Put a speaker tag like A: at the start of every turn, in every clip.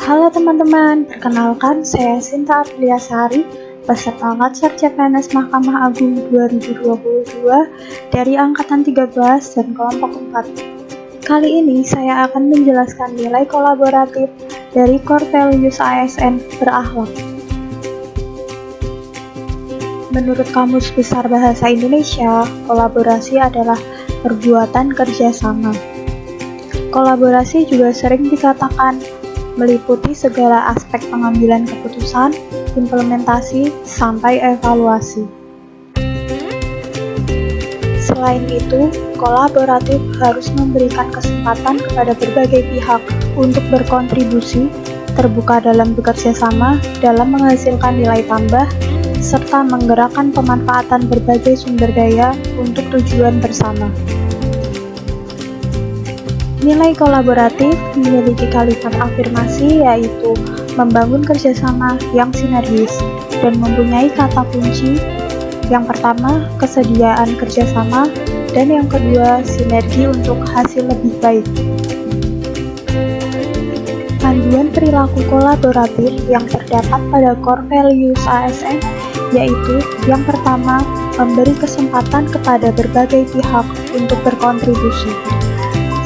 A: Halo teman-teman, perkenalkan saya Sinta Ardiasari, peserta Latsar CPNS Mahkamah Agung 2022 dari Angkatan 13 dan kelompok 4. Kali ini saya akan menjelaskan nilai kolaboratif dari Core Values ASN berakhlak. Menurut Kamus Besar Bahasa Indonesia, kolaborasi adalah perbuatan kerjasama. Kolaborasi juga sering dikatakan meliputi segala aspek pengambilan keputusan, implementasi, sampai evaluasi. Selain itu, kolaboratif harus memberikan kesempatan kepada berbagai pihak untuk berkontribusi, terbuka dalam bekerja sama dalam menghasilkan nilai tambah, serta menggerakkan pemanfaatan berbagai sumber daya untuk tujuan bersama. Nilai kolaboratif memiliki kalimat afirmasi, yaitu membangun kerjasama yang sinergis dan mempunyai kata kunci. Yang pertama, kesediaan kerjasama, dan yang kedua, sinergi untuk hasil lebih baik. Panduan perilaku kolaboratif yang terdapat pada Core Values ASN yaitu yang pertama, memberi kesempatan kepada berbagai pihak untuk berkontribusi.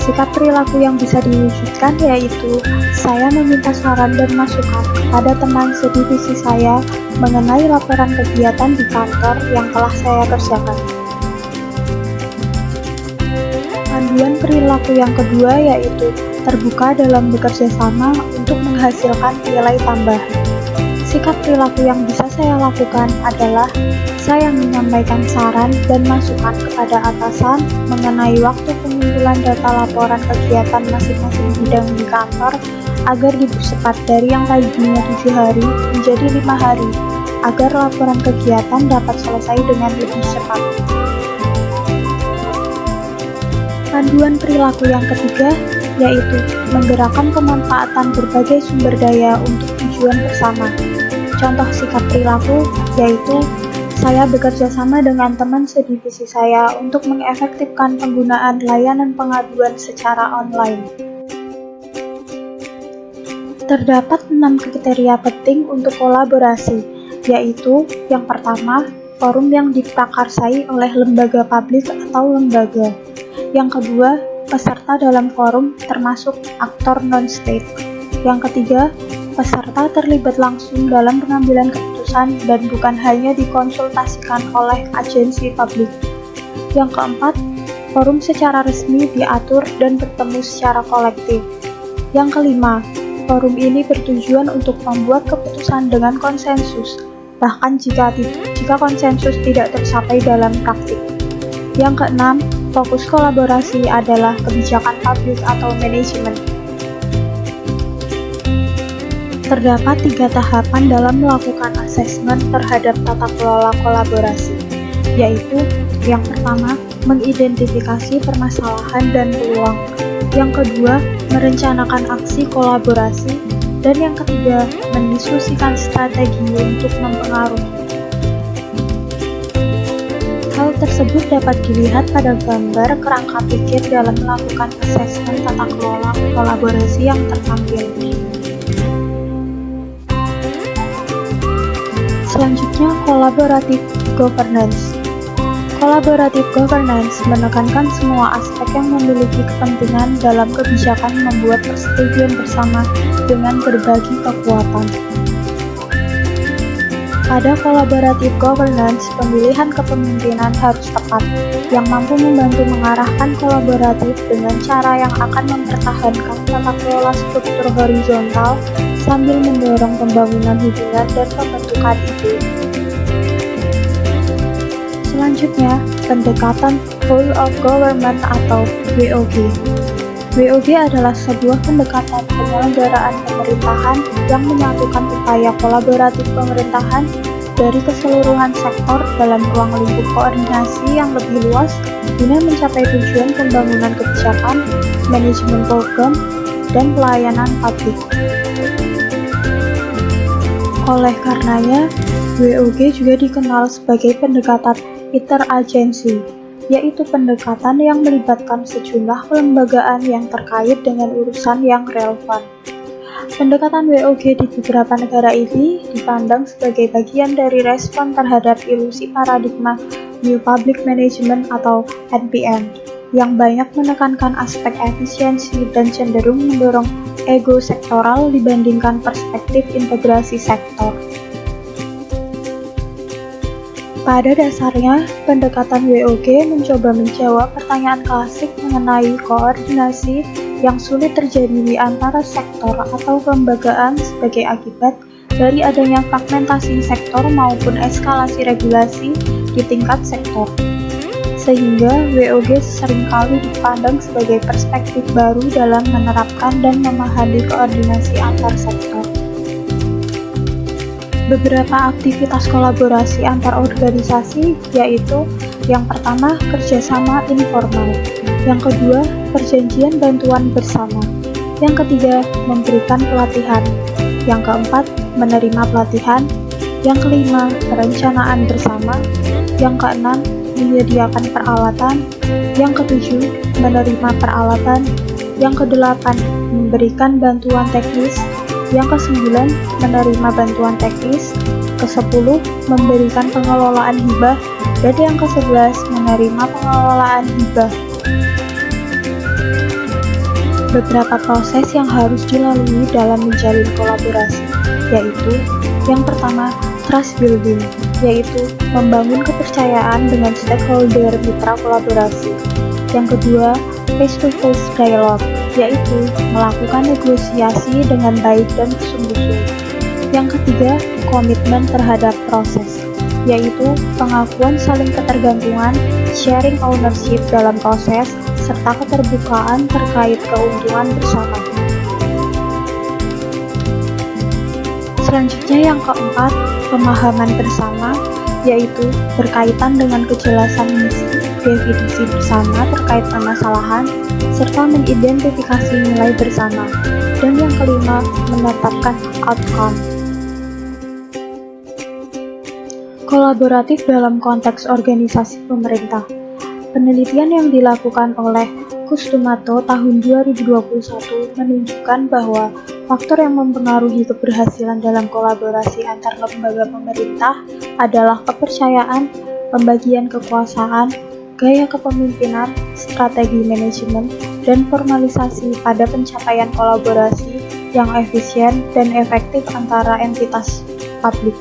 A: Sikap perilaku yang bisa diwujudkan yaitu saya meminta saran dan masukan kepada teman sedivisi saya mengenai laporan kegiatan di kantor yang telah saya kerjakan. Panduan perilaku yang kedua yaitu terbuka dalam bekerja sama untuk menghasilkan nilai tambah. Sikap perilaku yang bisa saya lakukan adalah saya menyampaikan saran dan masukan kepada atasan mengenai waktu pengumpulan data laporan kegiatan masing-masing bidang di kantor agar dipercepat dari yang tadinya 7 hari menjadi 5 hari agar laporan kegiatan dapat selesai dengan lebih cepat. Panduan perilaku yang ketiga yaitu menggerakkan pemanfaatan berbagai sumber daya untuk tujuan bersama. Contoh sikap perilaku yaitu saya bekerja sama dengan teman sedivisi saya untuk mengefektifkan penggunaan layanan pengaduan secara online. Terdapat 6 kriteria penting untuk kolaborasi, yaitu yang pertama, forum yang diprakarsai oleh lembaga publik atau lembaga. Yang kedua, peserta dalam forum termasuk aktor non-state. Yang ketiga, peserta terlibat langsung dalam pengambilan keputusan dan bukan hanya dikonsultasikan oleh agensi publik. Yang keempat, forum secara resmi diatur dan bertemu secara kolektif. Yang kelima, forum ini bertujuan untuk membuat keputusan dengan konsensus, bahkan jika konsensus tidak tercapai dalam praktik. Yang keenam, fokus kolaborasi adalah kebijakan publik atau manajemen. Terdapat 3 tahapan dalam melakukan asesmen terhadap tata kelola kolaborasi, yaitu yang pertama, mengidentifikasi permasalahan dan peluang, yang kedua, merencanakan aksi kolaborasi, dan yang ketiga, mendiskusikan strategi untuk mempengaruhi. Hal tersebut dapat dilihat pada gambar kerangka pikir dalam melakukan asesmen tata kelola kolaborasi yang tertampil. Selanjutnya, collaborative governance. Collaborative governance menekankan semua aspek yang memiliki kepentingan dalam kebijakan membuat persetujuan bersama dengan berbagi kekuatan. Pada collaborative governance, pemilihan kepemimpinan harus tepat, yang mampu membantu mengarahkan kolaboratif dengan cara yang akan mempertahankan tata kelola struktur horizontal sambil mendorong pembangunan hubungan dan pembentukan ide. Selanjutnya, pendekatan Whole of Government atau WOG. WOG adalah sebuah pendekatan penyelenggaraan pemerintahan yang menyatukan upaya kolaboratif pemerintahan dari keseluruhan sektor dalam ruang lingkup koordinasi yang lebih luas guna mencapai tujuan pembangunan kebijakan, manajemen program, dan pelayanan publik. Oleh karenanya, WOG juga dikenal sebagai pendekatan interagensi, yaitu pendekatan yang melibatkan sejumlah kelembagaan yang terkait dengan urusan yang relevan. Pendekatan WOG di beberapa negara ini dipandang sebagai bagian dari respon terhadap ilusi paradigma New Public Management atau NPM yang banyak menekankan aspek efisiensi dan cenderung mendorong ego sektoral dibandingkan perspektif integrasi sektor. Pada dasarnya, pendekatan WOG mencoba menjawab pertanyaan klasik mengenai koordinasi yang sulit terjadi di antara sektor atau kelembagaan sebagai akibat dari adanya fragmentasi sektor maupun eskalasi regulasi di tingkat sektor. Sehingga WOG seringkali dipandang sebagai perspektif baru dalam menerapkan dan memahami koordinasi antar sektor. Beberapa aktivitas kolaborasi antar organisasi yaitu yang pertama, kerjasama informal. Yang kedua, perjanjian bantuan bersama. Yang ketiga, memberikan pelatihan. Yang keempat, menerima pelatihan. Yang kelima, perencanaan bersama. Yang keenam, menyediakan peralatan. Yang ketujuh, menerima peralatan. Yang kedelapan, memberikan bantuan teknis. Yang kesembilan, menerima bantuan teknis. Kesepuluh, memberikan pengelolaan hibah. Dan yang ke-11, menerima pengelolaan hibah. Beberapa proses yang harus dilalui dalam menjalin kolaborasi, yaitu yang pertama, trust building, yaitu membangun kepercayaan dengan stakeholder mitra kolaborasi. Yang kedua, face-to-face dialogue, yaitu melakukan negosiasi dengan baik dan bersungguh-sungguh. Yang ketiga, komitmen terhadap proses, yaitu pengakuan saling ketergantungan, sharing ownership dalam proses, serta keterbukaan terkait keuntungan bersama. Selanjutnya yang keempat, pemahaman bersama, yaitu berkaitan dengan kejelasan misi, definisi bersama terkait permasalahan, serta mengidentifikasi nilai bersama. Dan yang kelima, menetapkan outcome. Kolaboratif dalam konteks organisasi pemerintah. Penelitian yang dilakukan oleh Kustumato tahun 2021 menunjukkan bahwa faktor yang mempengaruhi keberhasilan dalam kolaborasi antar lembaga pemerintah adalah kepercayaan, pembagian kekuasaan, gaya kepemimpinan, strategi manajemen, dan formalisasi pada pencapaian kolaborasi yang efisien dan efektif antara entitas publik.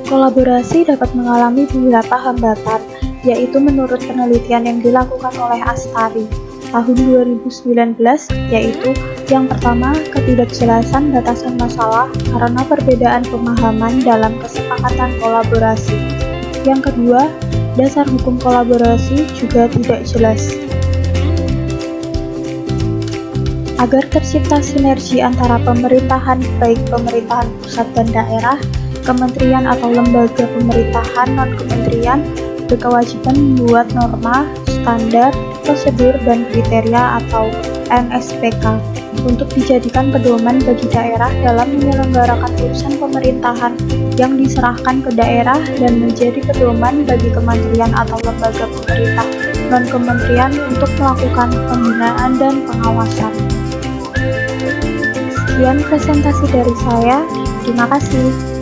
A: Kolaborasi dapat mengalami beberapa hambatan, yaitu menurut penelitian yang dilakukan oleh Astari tahun 2019, yaitu yang pertama, ketidakjelasan batasan masalah karena perbedaan pemahaman dalam kesepakatan kolaborasi. Yang kedua, dasar hukum kolaborasi juga tidak jelas. Agar tercipta sinergi antara pemerintahan, baik pemerintahan pusat dan daerah, kementerian atau lembaga pemerintahan non-kementerian berkewajiban membuat norma, standar, prosedur, dan kriteria atau NSPK untuk dijadikan pedoman bagi daerah dalam menyelenggarakan urusan pemerintahan yang diserahkan ke daerah dan menjadi pedoman bagi kementerian atau lembaga pemerintah non-kementerian untuk melakukan pembinaan dan pengawasan. Sekian presentasi dari saya, terima kasih.